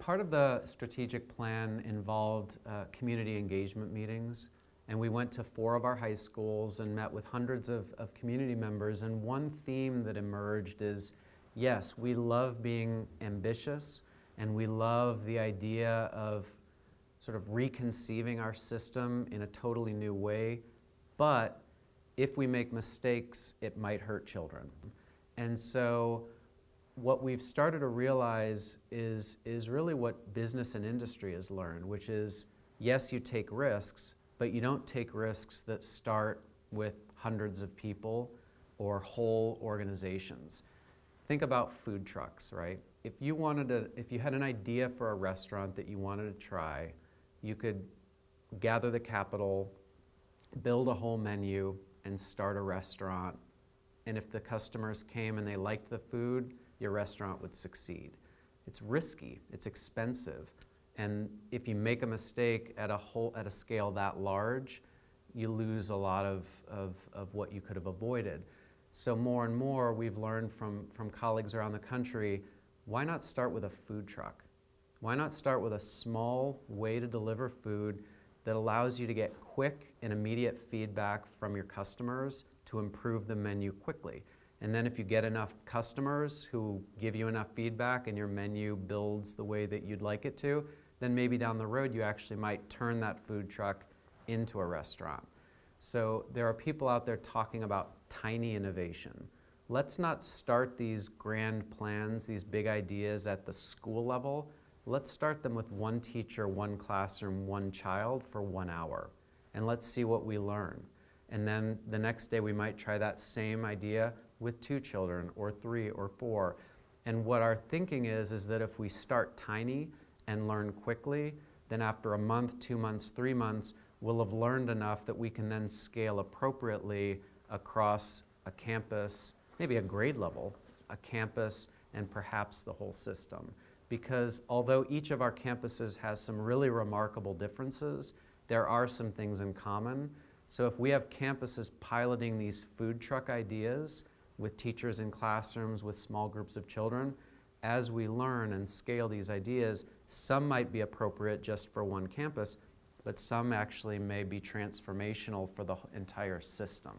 part of the strategic plan involved community engagement meetings, and we went to 4 of our high schools and met with hundreds of community members, and one theme that emerged is, yes, we love being ambitious, and we love the idea of sort of reconceiving our system in a totally new way, but if we make mistakes, it might hurt children. And so what we've started to realize is really what business and industry has learned, which is, yes, you take risks, but you don't take risks that start with hundreds of people or whole organizations. Think about food trucks, right? If you had an idea for a restaurant that you wanted to try, you could gather the capital, build a whole menu, and start a restaurant. And if the customers came and they liked the food, your restaurant would succeed. It's risky, it's expensive, and if you make a mistake at a scale that large, you lose a lot of what you could have avoided. So more and more we've learned from colleagues around the country, why not start with a food truck? Why not start with a small way to deliver food that allows you to get quick and immediate feedback from your customers to improve the menu quickly? And then if you get enough customers who give you enough feedback and your menu builds the way that you'd like it to, then maybe down the road you actually might turn that food truck into a restaurant. So there are people out there talking about tiny innovation. Let's not start these grand plans, these big ideas at the school level. Let's start them with 1 teacher, 1 classroom, 1 child for 1 hour. And let's see what we learn. And then the next day we might try that same idea with 2 children or 3 or 4. And what our thinking is that if we start tiny and learn quickly, then after a month, 2 months, 3 months, we'll have learned enough that we can then scale appropriately across a campus, maybe a grade level, a campus, and perhaps the whole system. Because although each of our campuses has some really remarkable differences, there are some things in common. So if we have campuses piloting these food truck ideas with teachers in classrooms, with small groups of children, as we learn and scale these ideas, some might be appropriate just for 1 campus, but some actually may be transformational for the entire system.